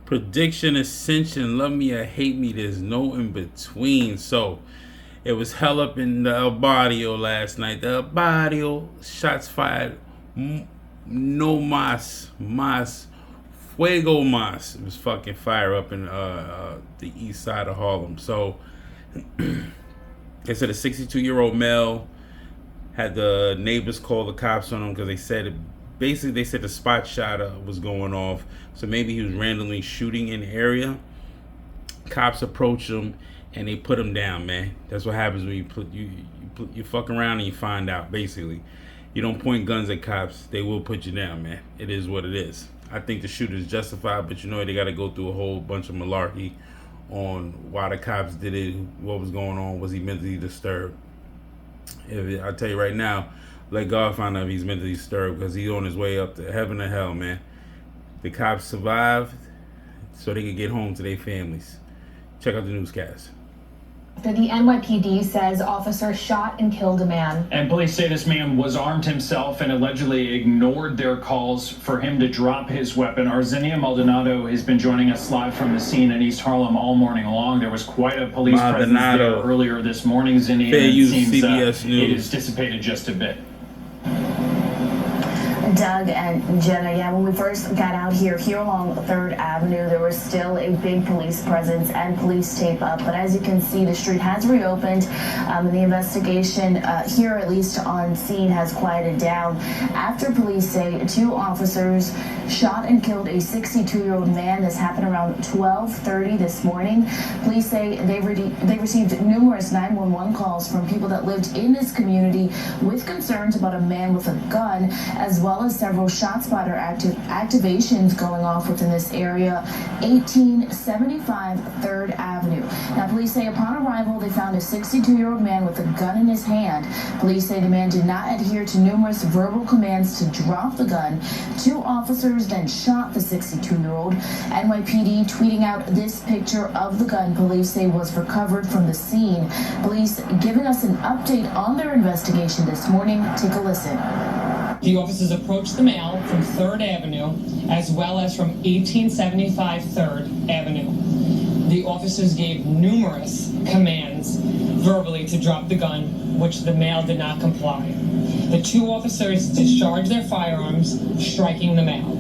Prediction, ascension, love me or hate me, there's no in between. So it was hell up in the El Barrio last night. The El Barrio, shots fired, no mas, fuego mas. It was fucking fire up in the east side of Harlem. So they said a 62-year-old male had the neighbors call the cops on him because they said the spot shot was going off. So maybe he was randomly shooting in the area. Cops approached him and they put him down, man. That's what happens when you fuck around and you find out. Basically, you don't point guns at cops, they will put you down, man. It is what it is. I think the shooter is justified, but they got to go through a whole bunch of malarkey on why the cops did it, what was going on, was he mentally disturbed. I tell you right now, let God find out if he's mentally disturbed, because he's on his way up to heaven or hell, man. The cops survived so they could get home to their families. Check out the newscast. The NYPD says officers shot and killed a man. And police say this man was armed himself and allegedly ignored their calls for him to drop his weapon. Our Zinnia Maldonado has been joining us live from the scene in East Harlem all morning long. There was quite a police presence there earlier this morning, Zinnia. Fair use, CBS News. It has dissipated just a bit. Doug and Jenna, when we first got out here along 3rd Avenue, there was still a big police presence and police tape up. But as you can see, the street has reopened. And the investigation here, at least on scene, has quieted down after police say 2 officers shot and killed a 62-year-old man. This happened around 12:30 this morning. Police say they received numerous 911 calls from people that lived in this community with concerns about a man with a gun, as well as several ShotSpotter activations going off within this area. 1875 3rd Avenue. Now, police say upon arrival, they found a 62-year-old man with a gun in his hand. Police say the man did not adhere to numerous verbal commands to drop the gun. 2 officers then shot the 62-year-old. NYPD tweeting out this picture of the gun police say was recovered from the scene. Police giving us an update on their investigation this morning. Take a listen. The officers approached the male from 3rd Avenue as well as from 1875 3rd Avenue. The officers gave numerous commands verbally to drop the gun, which the male did not comply. The 2 officers discharged their firearms, striking the male.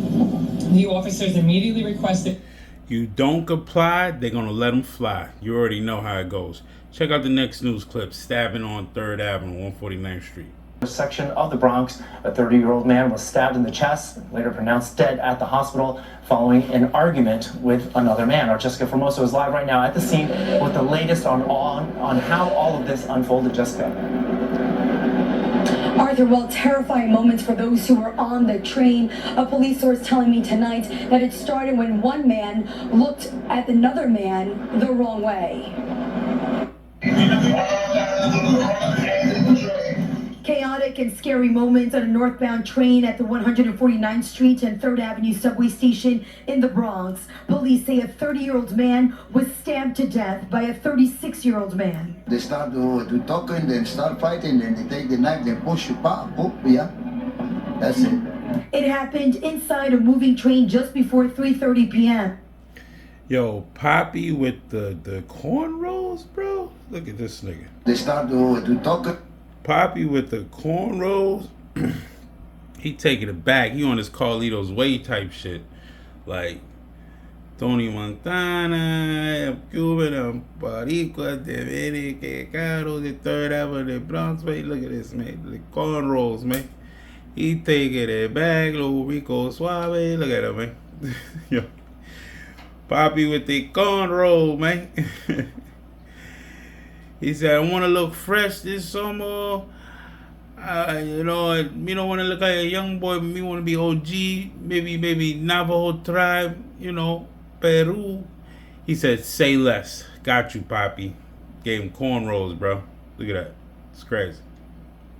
The officers immediately requested... You don't comply, they're going to let them fly. You already know how it goes. Check out the next news clip. Stabbing on 3rd Avenue, 149th Street. Section of the Bronx, a 30-year-old man was stabbed in the chest, later pronounced dead at the hospital following an argument with another man. Our Jessica Formoso is live right now at the scene with the latest on how all of this unfolded. Jessica. Arthur, well, terrifying moments for those who were on the train. A police source telling me tonight that it started when one man looked at another man the wrong way. Chaotic and scary moments on a northbound train at the 149th Street and 3rd Avenue subway station in the Bronx. Police say a 30-year-old man was stabbed to death by a 36-year-old man. They start to talking, then start fighting, then they take the knife, then push you, pop, yeah. That's it. It happened inside a moving train just before 3:30 p.m. Yo, Poppy with the cornrows, bro. Look at this nigga. They start to talk. Poppy with the cornrows. He taking it back. He on his Carlito's Way type shit. Like Tony Montana, Cuban, Boricua, de Caro, the 3rd Avenue, the Bronx, man. Look at this, man. The cornrows, man. He taking it back. Little Rico Suave. Look at him, man. Yo. Poppy with the cornrows, man. He said, I want to look fresh this summer. Me don't want to look like a young boy, but me want to be OG. Maybe Navajo tribe, Peru. He said, say less. Got you, Poppy. Gave him cornrows, bro. Look at that. It's crazy.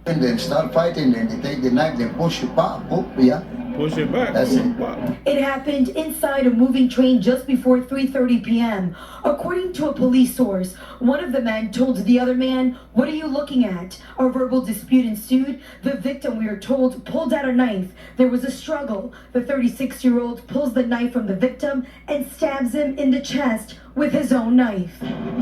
And then start fighting, and they take the knife, they push it back, yeah. Push it back. That's it. It happened inside a moving train just before 3:30 p.m. According to a police source, one of the men told the other man, "What are you looking at?" A verbal dispute ensued. The victim, we are told, pulled out a knife. There was a struggle. The 36-year-old pulls the knife from the victim and stabs him in the chest with his own knife.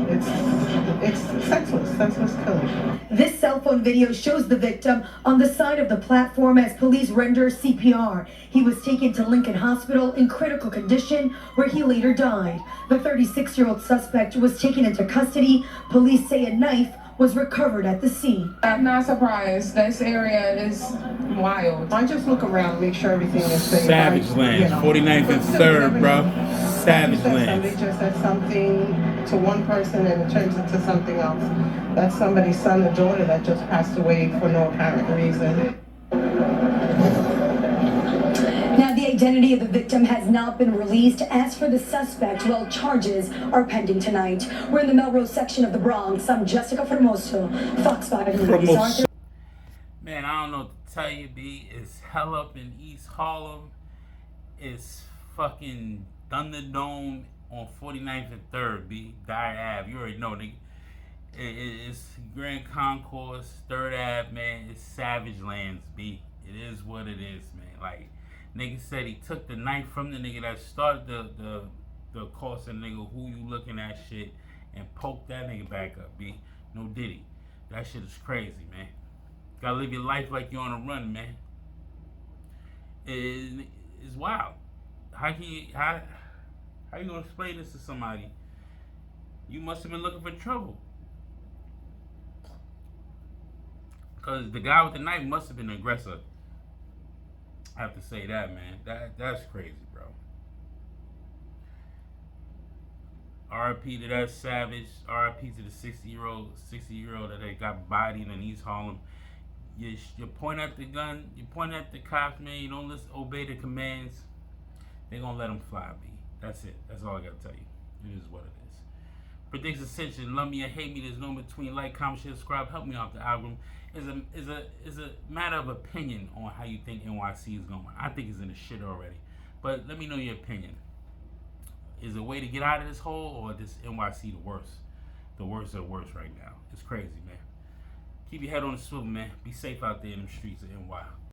It's senseless killing. This cell phone video shows the victim on the side of the platform as police render CPR. He was taken to Lincoln Hospital in critical condition, where he later died. The 36-year-old suspect was taken into custody. Police say a knife was recovered at the scene. I'm not surprised. This area is wild. I just look around, make sure everything is safe. Savage Lands, 49th and 3rd, bro. Savage Lands. Somebody just said something to one person and it turns into something else. That's somebody's son or daughter that just passed away for no apparent reason. Now, the identity of the victim has not been released. As for the suspect, well, charges are pending tonight. We're in the Melrose section of the Bronx. I'm Jessica Formoso, Fox 5 News. Man, I don't know what to tell you, B. It's hell up in East Harlem. It's fucking Thunderdome on 49th and 3rd, B. Dyer Ave. You already know, nigga. It's Grand Concourse, 3rd Ave, man. It's Savage Lands, B. It is what it is, man. Like, nigga said he took the knife from the nigga that started the course of nigga who you looking at shit and poked that nigga back up, B. No diddy. That shit is crazy, man. Gotta live your life like you're on a run, man. It's wild. How you gonna explain this to somebody? You must have been looking for trouble. Cause the guy with the knife must have been the aggressor. I have to say that, man. That's crazy, bro. RIP to that savage. RIP to the 60-year-old that they got bodied in East Harlem. You point at the gun, you point at the cops, man. You don't obey the commands. They're gonna let them fly, B. That's it. That's all I gotta tell you. It is what it is. Predicts Ascension. Love me or hate me. There's no between. Like, comment, share, subscribe. Help me out the algorithm. Is a matter of opinion on how you think NYC is going. I think it's in the shit already. But let me know your opinion. Is there a way to get out of this hole, or is NYC the worst? The worst of worst right now. It's crazy, man. Keep your head on the swivel, man. Be safe out there in the streets of NY.